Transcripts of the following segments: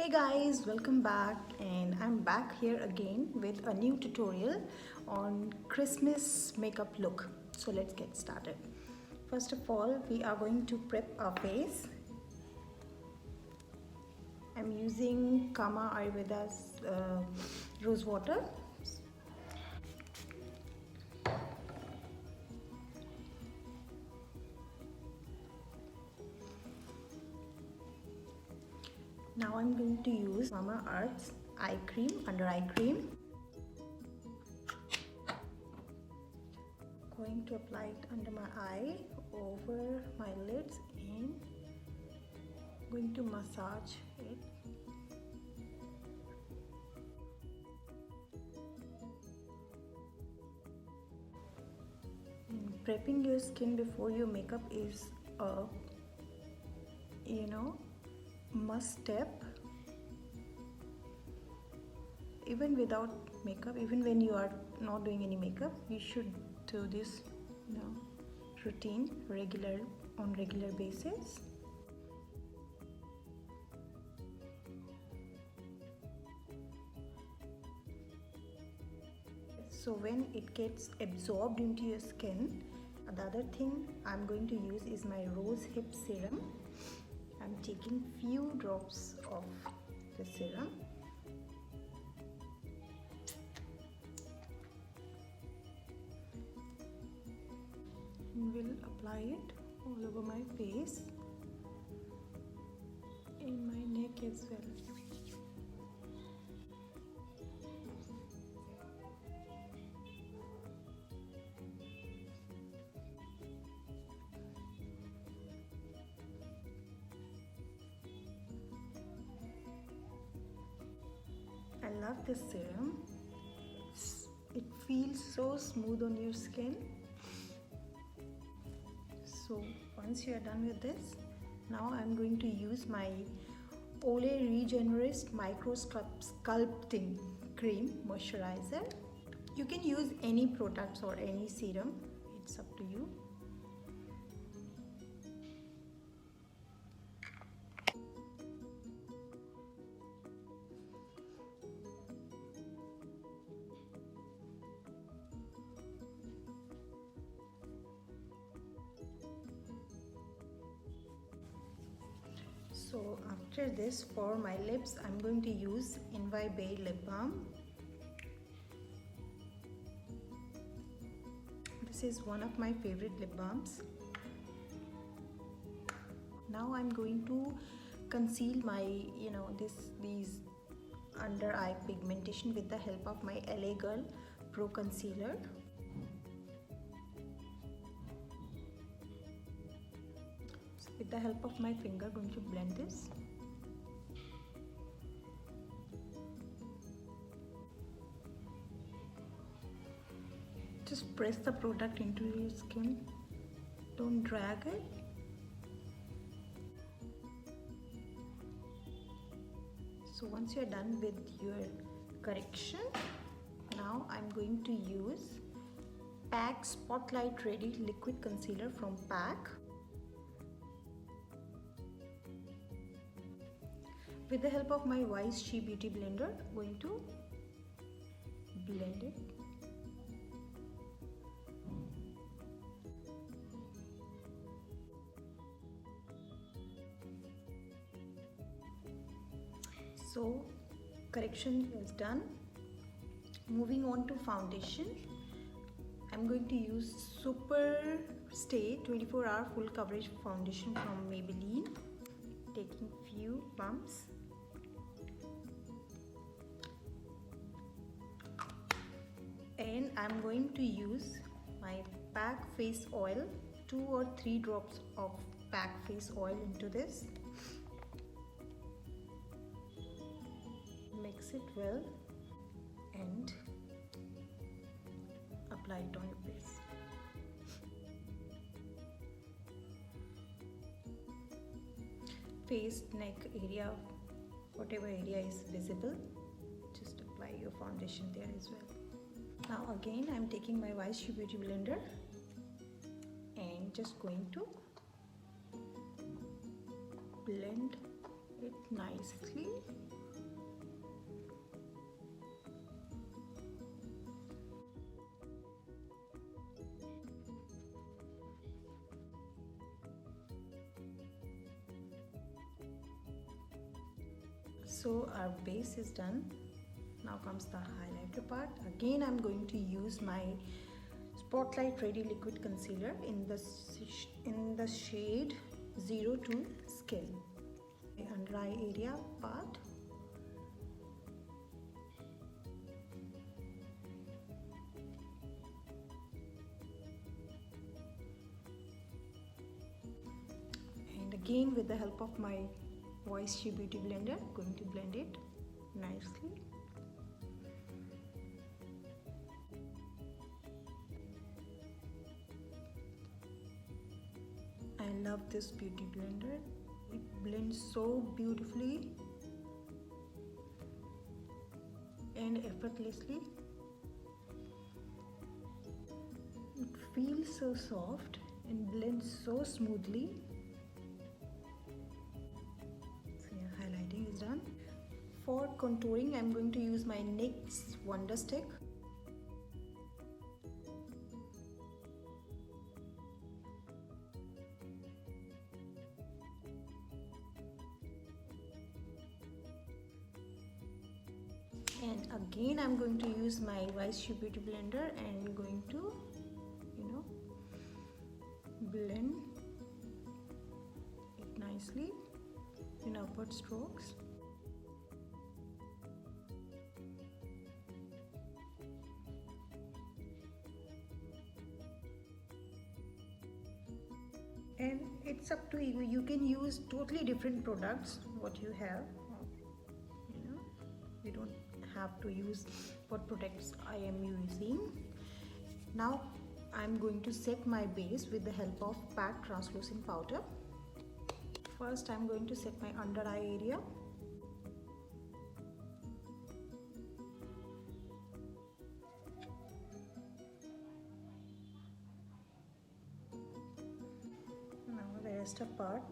Hey guys, welcome back, and I'm back here again with a new tutorial on Christmas makeup look. So let's get started. First of all, we are going to prep our face. I'm using Kama Ayurveda's rose water. Now I'm going to use Mama Earth's eye cream, under eye cream. Going to apply it under my eye, over my lids, and going to massage it. And prepping your skin before your makeup is a must step. Even without makeup, even when you are not doing any makeup, you should do this routine on regular basis. So when it gets absorbed into your skin, the other thing I'm going to use is my rose hip serum. I'm taking few drops of the serum. And will apply it all over my face, in my neck as well. I love this serum. It feels so smooth on your skin. So once you are done with this, now I'm going to use my Olay Regenerist Micro Sculpting Cream Moisturizer. You can use any products or any serum, it's up to you. So after this, for my lips, I'm going to use EYESHADOW lip balm. This is one of my favorite lip balms. Now I'm going to conceal my these under eye pigmentation with the help of my LA Girl Pro Concealer. With the help of my finger, going to blend this. Just press the product into your skin. Don't drag it. So once you're done with your correction, now I'm going to use PAC Spotlight Ready Liquid Concealer from PAC. With the help of my Wise She Beauty Blender, I'm going to blend it. So correction is done. Moving on to foundation, I'm going to use Super Stay 24-hour full coverage foundation from Maybelline. Taking few pumps. And I'm going to use my PAC face oil, 2 or 3 drops of PAC face oil into this. Mix it well and apply it on your face. Face, neck area, whatever area is visible, just apply your foundation there as well. Now again, I'm taking my Wise She Beauty Blender and just going to blend it nicely. So our base is done. Now comes the highlighter part. Again, I'm going to use my Spotlight Ready Liquid Concealer in the shade 02 Skin. The under eye area part. And again, with the help of my EYESHADOW Beauty Blender, going to blend it nicely. I love this beauty blender. It blends so beautifully and effortlessly. It feels so soft and blends so smoothly. So yeah, highlighting is done. For contouring, I'm going to use my NYX Wonder Stick. And again, I'm going to use my EYESHADOW Beauty Blender and going to, blend it nicely in upward strokes. And it's up to you. You can use totally different products what you have. You don't have to use what products I am using. Now I'm going to set my base with the help of PAC translucent powder. First I'm going to set my under eye area. Now the rest of part.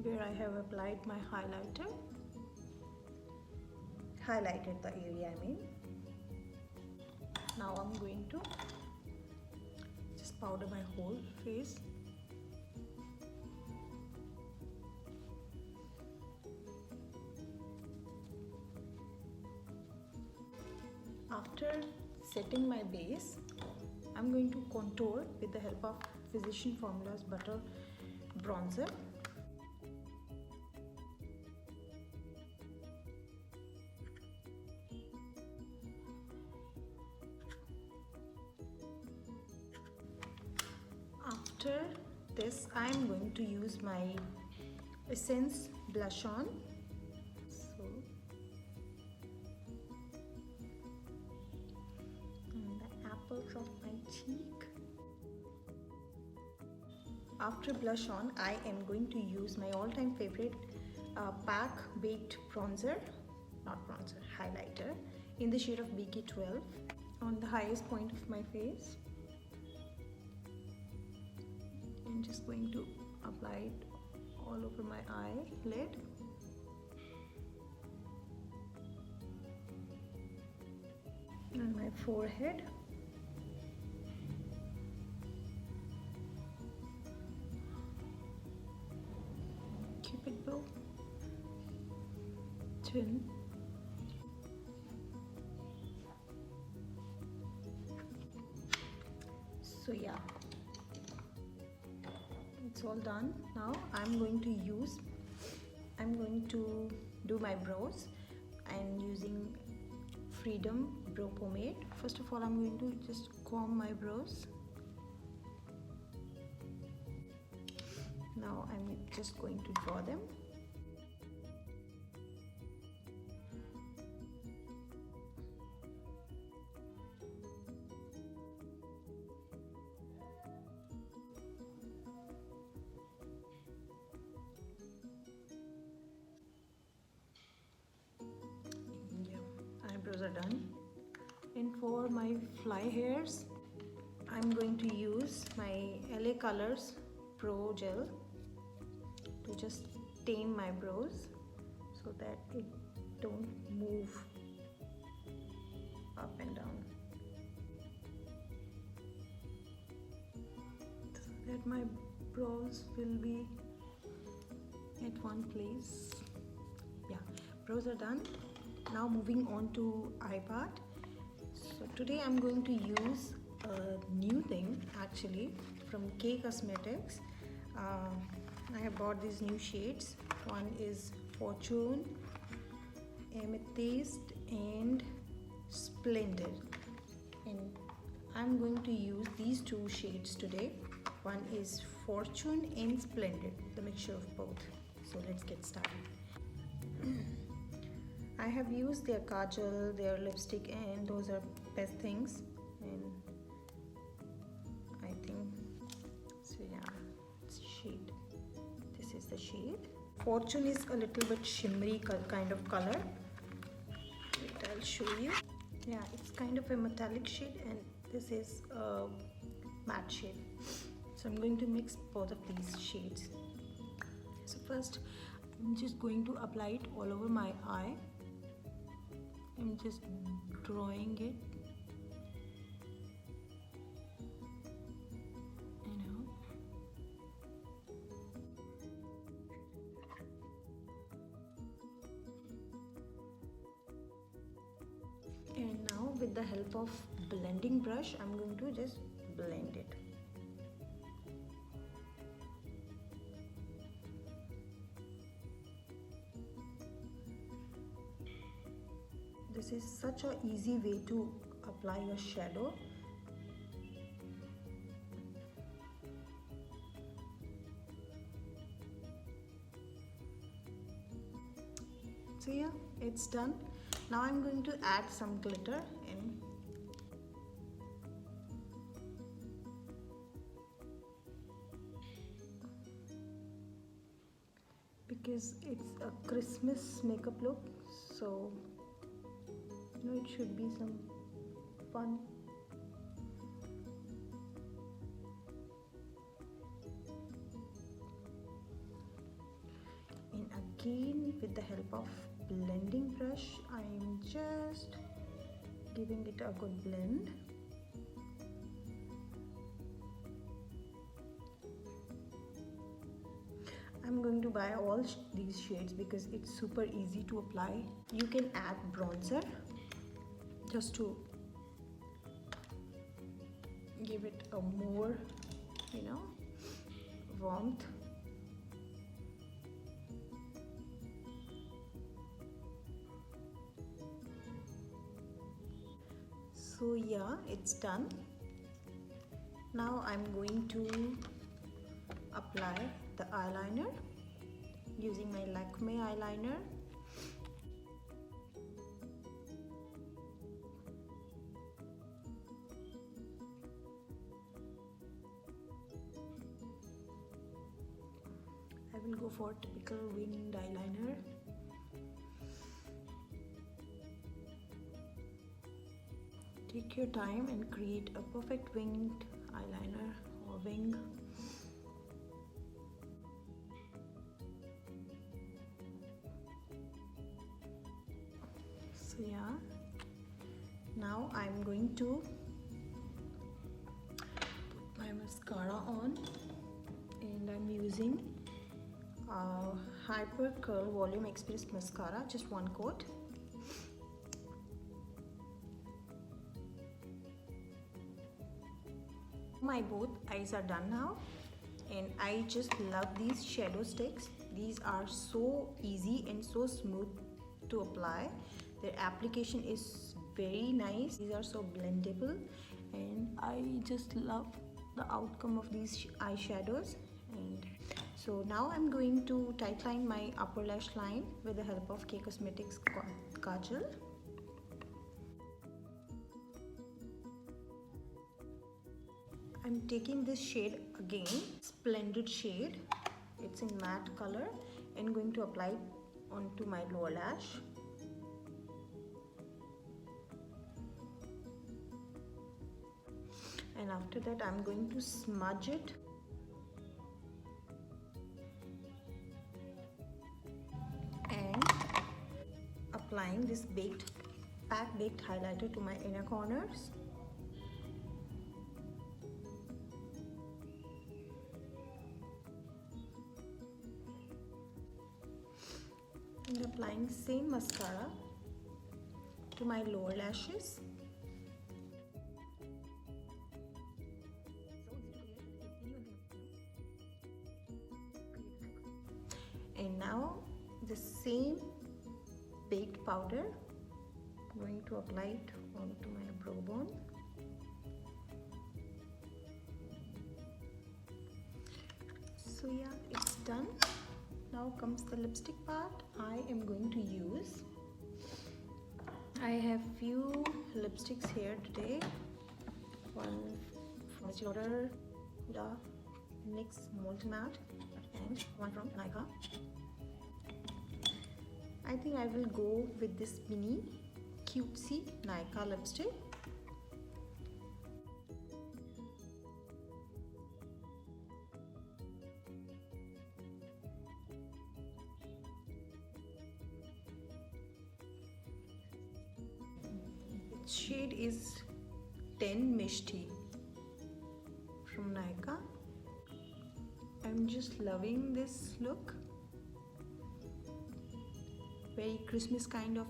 Where I have applied my highlighter, highlighted the area I mean. Now I'm going to just powder my whole face. After setting my base, I'm going to contour with the help of Physician Formula's Butter Bronzer. After this, I'm going to use my Essence blush on. So, on the apples of my cheek. After blush on, I am going to use my all-time favorite PAC Baked Bronzer, not bronzer, highlighter, in the shade of BK12 on the highest point of my face. I'm just going to apply it all over my eyelid. And my forehead. Cupid bow. Chin. So yeah, it's all done. Now I'm going to do my brows and using Freedom Brow Pomade. First of all, I'm going to just comb my brows. Now I'm just going to draw them. Eyebrows are done. And for my fly hairs, I'm going to use my LA Colors Pro Gel to just tame my brows so that it don't move up and down, so that my brows will be at one place. Yeah, brows are done. Now moving on to eye part. So today I'm going to use a new thing actually from K Cosmetics. I have bought these new shades. One is Fortune, Amethyst and Splendid, and I'm going to use these two shades today. One is Fortune and Splendid, the mixture of both. So let's get started. I have used their kajal, their lipstick, and those are best things, and I think so. Yeah, it's shade. This is the shade. Fortune is a little bit shimmery kind of color. Wait, I'll show you. Yeah, it's kind of a metallic shade, and this is a matte shade. So I'm going to mix both of these shades. So first I'm just going to apply it all over my eye. I'm just drawing it, and now with the help of blending brush I'm going to just blend it. This is such an easy way to apply a shadow. So yeah, it's done. Now I'm going to add some glitter in. Because it's a Christmas makeup look, so it should be some fun. And again, with the help of blending brush, I'm just giving it a good blend. I'm going to buy all these shades because it's super easy to apply. You can add bronzer just to give it a more, warmth. So yeah, it's done. Now I'm going to apply the eyeliner using my Lakme eyeliner. I will go for typical winged eyeliner. Take your time and create a perfect winged eyeliner or wing. So yeah, now I'm going to put my mascara on, and I'm using Hyper Curl Volume Express Mascara, just one coat. My both eyes are done now, and I just love these shadow sticks. These are so easy and so smooth to apply. Their application is very nice. These are so blendable, and I just love the outcome of these eyeshadows. And so now I'm going to tightline my upper lash line with the help of K Cosmetics Kajal. I'm taking this shade again, Splendid shade. It's in matte color, and going to apply it onto my lower lash. And after that I'm going to smudge it. And applying this pack baked highlighter to my inner corners. applying same mascara to my lower lashes. And now the same baked powder, I'm going to apply it onto my brow bone. So yeah, it's done. Now comes the lipstick part. I am going to use, I have few lipsticks here today. One from EYESHADOW, the NYX Multi Matte, and one from Nykaa. I think I will go with this mini cutesy Nykaa lipstick. Shade is 10 Mishti from Nykaa. I'm just loving this look. Very Christmas kind of,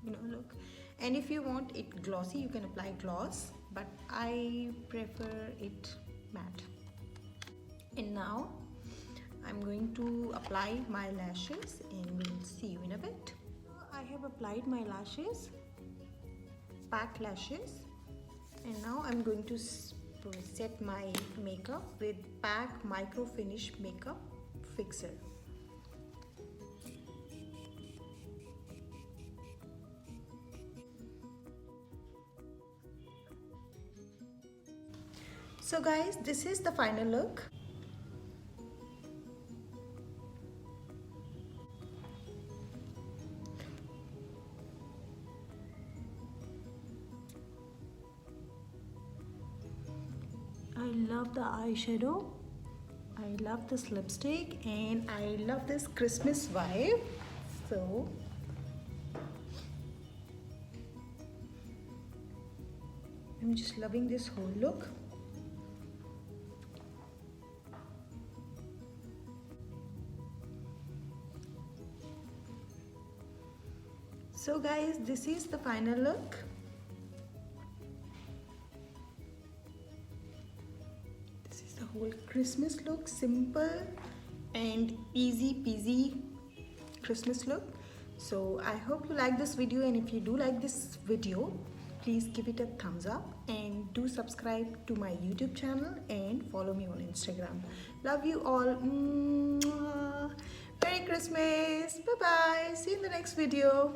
look. And if you want it glossy, you can apply gloss, but I prefer it matte. And now I'm going to apply my lashes, and we'll see you in a bit. I have applied my lashes, packed lashes, and now I'm going to set my makeup with PAC Micro Finish Makeup Fixer. So guys, this is the final look. I love the eyeshadow, I love this lipstick, and I love this Christmas vibe. So I'm just loving this whole look. So guys, this is the final look. This is the whole Christmas look, simple and easy peasy Christmas look. So I hope you like this video, and if you do like this video, please give it a thumbs up and do subscribe to my YouTube channel and follow me on Instagram. Love you all. Merry Christmas. Bye bye. See you in the next video.